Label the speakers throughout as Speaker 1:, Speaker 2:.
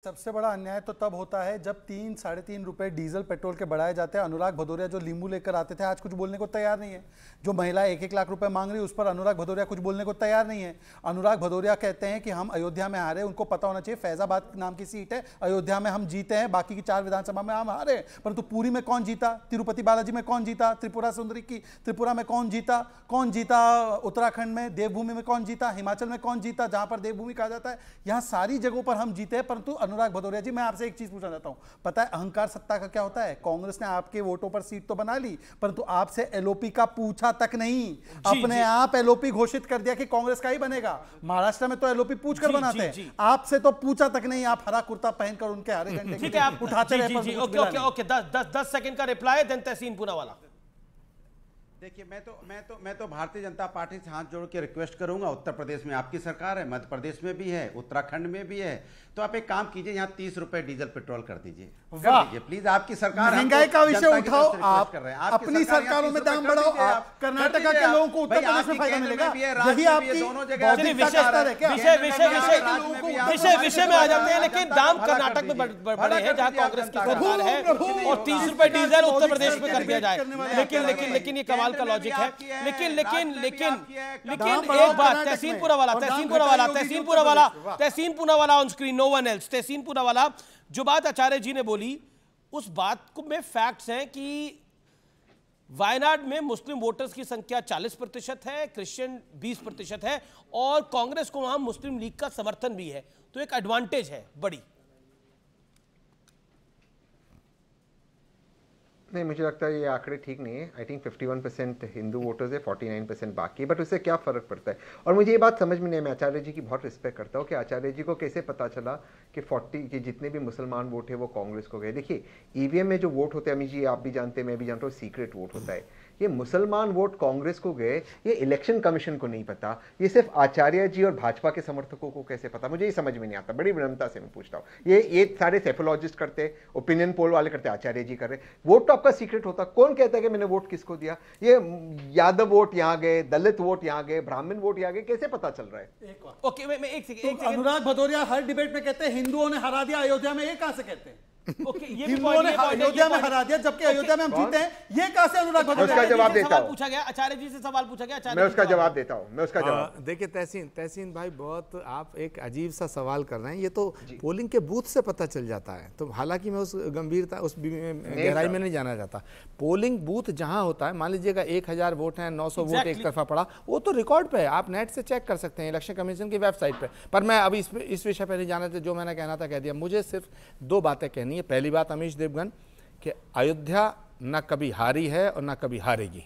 Speaker 1: सबसे बड़ा अन्याय तो तब होता है जब 3-3.5 रुपए डीजल पेट्रोल के बढ़ाए जाते हैं। अनुराग भदौरिया जो लींबू लेकर आते थे आज कुछ बोलने को तैयार नहीं है। जो महिला 1-1 लाख रुपए मांग रही है उस पर अनुराग भदौरिया कुछ बोलने को तैयार नहीं है। अनुराग भदौरिया कहते हैं कि हम अयोध्या में हारे, उनको पता होना चाहिए फैजाबाद नाम की सीट है, अयोध्या में हम जीते हैं, बाकी की 4 विधानसभा में हम हारे, परंतु पुरी में कौन जीता, तिरुपति बालाजी में कौन जीता, त्रिपुरा सुंदरी की त्रिपुरा में कौन जीता, उत्तराखंड में देवभूमि में कौन जीता, हिमाचल में कौन जीता जहां पर देवभूमि कहा जाता है, यहां सारी जगहों पर हम जीते हैं। परंतु अनुराग भदौरिया जी, मैं आपसे एक चीज पूछना चाहता हूं, पता है अहंकार सत्ता का क्या होता है? कांग्रेस ने आपके वोटों पर सीट तो बना ली, परंतु आपसे एलओपी का पूछा तक नहीं, अपने आप एलओपी घोषित कर दिया कि कांग्रेस का ही बनेगा। महाराष्ट्र में तो एलओपी पूछकर बनाते हैं, आपसे तो पूछा तक नहीं, आप हरा कुर्ता पहनकर उनके हरे झंडे उठाते रहे।
Speaker 2: ओके 10 सेकंड का रिप्लाई, देन तहसीन पूनावाला।
Speaker 3: देखिए, मैं तो भारतीय जनता पार्टी से हाथ जोड़ के रिक्वेस्ट करूंगा। उत्तर प्रदेश में आपकी सरकार है, मध्य प्रदेश में भी है, उत्तराखंड में भी है, तो आप एक काम कीजिए, यहाँ 30 रुपए डीजल पेट्रोल कर दीजिए, प्लीज। आपकी सरकार,
Speaker 1: महंगाई का विषय उठाओ, आप अपनी सरकारों में दाम बढ़ाओ, कर्नाटका के लोगों को उत्तर प्रदेश में फायदा मिलेगा। यही आपकी
Speaker 2: दोनों जगह विषय में आ जाते हैं, लेकिन दाम कर्नाटक में बढ़े हैं जहां कांग्रेस की सरकार है, और 30 रुपए डीजल उत्तर प्रदेश में कर दिया जाए। लेकिन ये कमाल का लॉजिक है। लेकिन एक बात, Tehseen Poonawalla on screen, no one else. Tehseen Poonawalla, जो बात आचार्य जी ने बोली उस बात को में फैक्ट्स हैं कि वायनाड में मुस्लिम वोटर्स की संख्या 40% है, क्रिश्चियन 20% है, और कांग्रेस को वहां मुस्लिम लीग का समर्थन भी है, तो एक एडवांटेज है बड़ी।
Speaker 4: नहीं, मुझे लगता है ये आंकड़े ठीक नहीं है। आई थिंक 51% हिंदू वोटर्स है, 49% बाकी, बट उससे क्या फ़र्क पड़ता है? और मुझे ये बात समझ में नहीं है, मैं आचार्य जी की बहुत रिस्पेक्ट करता हूँ कि आचार्य जी को कैसे पता चला कि 40 के जितने भी मुसलमान वोट है वो कांग्रेस को गए। देखिए, ईवीएम में जो वोट होते हैं, अमित जी आप भी जानते हैं, मैं भी जानता हूँ, सीक्रेट वोट होता है। ये मुसलमान वोट कांग्रेस को गए, ये इलेक्शन कमीशन को नहीं पता, ये सिर्फ आचार्य जी और भाजपा के समर्थकों को कैसे पता, मुझे ये समझ में नहीं आता। बड़ी विनम्रता से मैं पूछता हूँ। ये सारे सेफोलॉजिस्ट करते, ओपिनियन पोल वाले करते, आचार्य जी कर रहे। वोट तो आपका सीक्रेट होता, कौन कहता है कि मैंने वोट किसको दिया? ये यादव वोट यहाँ गए, दलित वोट यहाँ गए, ब्राह्मण वोट यहाँ गए, कैसे पता चल रहा है?
Speaker 2: ओके, मैं एक सेकंड।
Speaker 1: अनुराग भदौरिया हर डिबेट में कहते हैं हिंदुओं ने हरा दिया अयोध्या में, ये कहां से कहते हैं?
Speaker 2: ओके, ये
Speaker 1: हिंदुओं ने अयोध्या में हरा दिया जबकि अयोध्या में हम जीते हैं, ये कहां से अनुराग भदौरिया?
Speaker 4: उसका जवाब देता हूं।
Speaker 2: पूछा गया आचार्य जी से, सवाल पूछा गया,
Speaker 4: मैं उसका जवाब देता हूं, मैं उसका जवाब।
Speaker 5: देखिए तहसीन भाई, बहुत आप एक अजीब सा सवाल कर रहे हैं। ये तो पोलिंग के बूथ से पता चल जाता है, तो हालांकि मैं उस गंभीरता, उस गहराई में नहीं जाना चाहता। पोलिंग बूथ जहां होता है, मान लीजिएगा 1000 वोट हैं, 900 वोट एक तरफा पड़ा, वो तो रिकॉर्ड पे है, आप नेट से चेक कर सकते हैं, इलेक्शन कमीशन की वेबसाइट पे। पर मैं अभी इस विषय पर नहीं जाना था, जो मैंने कहना था कह दिया। मुझे सिर्फ 2 बातें कहनी है। पहली बात, अमीश देवगन, कि अयोध्या न कभी हारी है और न कभी हारेगी।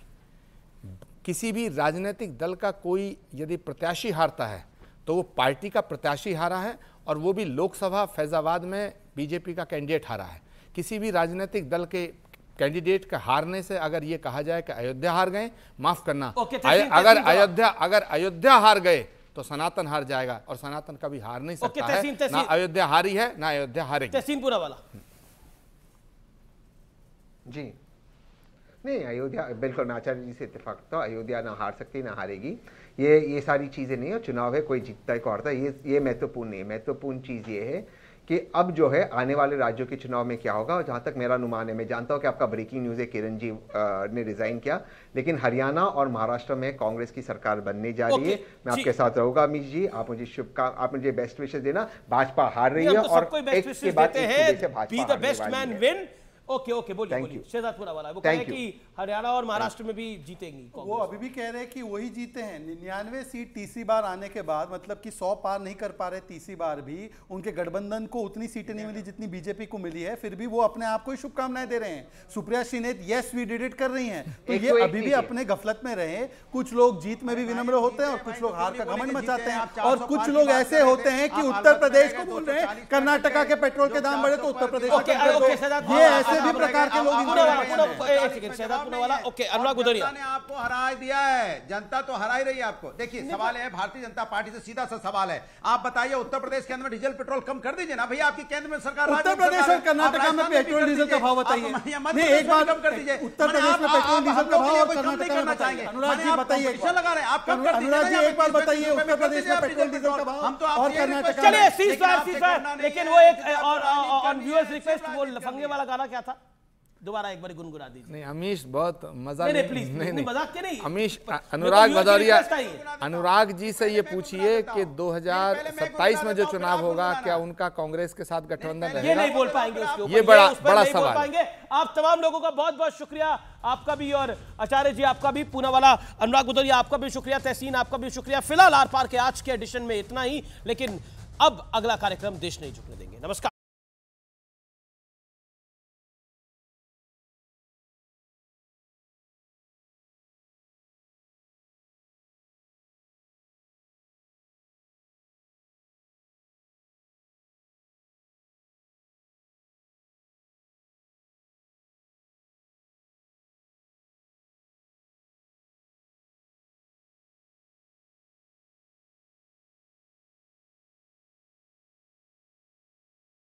Speaker 5: किसी भी राजनीतिक दल का कोई यदि प्रत्याशी हारता है तो वो पार्टी का प्रत्याशी हारा है, और वो भी लोकसभा फैजाबाद में बीजेपी का कैंडिडेट हारा है। किसी भी राजनीतिक दल के कैंडिडेट के हारने से अगर ये कहा जाए कि अयोध्या हार गए, माफ करना, अगर अयोध्या हार गए तो सनातन हार जाएगा, और सनातन कभी हार नहीं सकता है। ना अयोध्या हारी है, ना अयोध्या हारेगी।
Speaker 2: तहसीन पूनावाला
Speaker 4: जी, नहीं, अयोध्या बिल्कुल, मैं आचार्य जी से इत्तेफाक करता हूँ, अयोध्या ना हार सकती ना हारेगी। ये सारी चीज़ें नहीं है, चुनाव है, कोई जीतता है कोई हारता है, ये महत्वपूर्ण नहीं है। महत्वपूर्ण चीज़ ये है कि अब जो है आने वाले राज्यों के चुनाव में क्या होगा। और जहाँ तक मेरा अनुमान है, मैं जानता हूँ कि आपका ब्रेकिंग न्यूज़ है, किरण जी ने रिजाइन किया, लेकिन हरियाणा और महाराष्ट्र में कांग्रेस की सरकार बनने जा रही है। मैं आपके साथ रहूंगा अमित जी, आप मुझे बेस्ट विशेष देना। भाजपा हार रही है और एक के बाद
Speaker 2: भाजपा। ओके, बोलिए शहजाद पूनावाला। वो कह रहे हैं कि हरियाणा और महाराष्ट्र में भी जीतेंगी।
Speaker 1: वो अभी भी कह रहे हैं कि वही जीते हैं। 99 सीट तीसरी बार आने के बाद, मतलब कि 100 पार नहीं कर पा रहे तीसरी बार भी, उनके गठबंधन को उतनी सीटें नहीं मिली जितनी बीजेपी को मिली है, फिर भी वो अपने आप को ही शुभकामनाएं दे रहे हैं। Supriya Shrinate yes we did it कर रही हैं, तो ये अभी भी अपने गफलत में रहे। कुछ लोग जीत में भी विनम्र होते हैं और कुछ लोग हार का घमंड मचाते हैं, और कुछ लोग ऐसे होते हैं कि उत्तर प्रदेश को बोल रहे हैं कर्नाटका के पेट्रोल के दाम बढ़े तो उत्तर प्रदेश, ये ऐसे सभी प्रकार के लोग
Speaker 2: ओके, अनुराग भदौरिया
Speaker 3: ने आपको हरा दिया है, जनता तो हरा ही रही है आपको। देखिए सवाल है भारतीय जनता पार्टी से सीधा सा सवाल है, आप बताइए उत्तर प्रदेश के अंदर में डीजल पेट्रोल कम कर दीजिए ना भैया, आपकी केंद्र में सरकार,
Speaker 1: उत्तर प्रदेश और कर्नाटक में पेट्रोल डीजल का भाव बताइए। नहीं, एक बात
Speaker 3: कम कर दीजिए,
Speaker 1: उत्तर प्रदेश में पेट्रोल डीजल का भाव और
Speaker 3: कम नहीं करना चाहेंगे।
Speaker 1: अनुराग जी बताइए,
Speaker 3: लगा रहे हैं आप,
Speaker 1: अनुराग जी एक बात बताइए, उत्तर प्रदेश में पेट्रोल डीजल का भाव
Speaker 3: हम तो
Speaker 1: और कर्नाटक,
Speaker 2: चलिए सीज़फायर। लेकिन वो एक ऑन व्यूअर्स रिक्वेस्ट, वो लफंगे वाला गाना क्या था, दोबारा एक बार गुनगुना दीजिए।
Speaker 5: नहीं अमीश बहुत मजा
Speaker 2: नहीं प्लीज, नहीं मजाक के नहीं
Speaker 5: अमीश, अनुराग भदौरिया, अनुराग जी से ये पूछिए कि 2027 में जो चुनाव होगा क्या उनका कांग्रेस के साथ गठबंधन रहेगा?
Speaker 2: ये नहीं बोल पाएंगे उसके ऊपर,
Speaker 5: ये बड़ा सवाल है।
Speaker 2: आप तमाम लोगों का बहुत बहुत शुक्रिया, आपका भी और आचार्य जी आपका भी, पूनावाला अनुराग भदौरिया आपका भी शुक्रिया, तहसीन आपका भी शुक्रिया। फिलहाल आर पार के आज के एडिशन में इतना ही, लेकिन अब अगला कार्यक्रम देश नहीं झुकने देंगे। नमस्कार।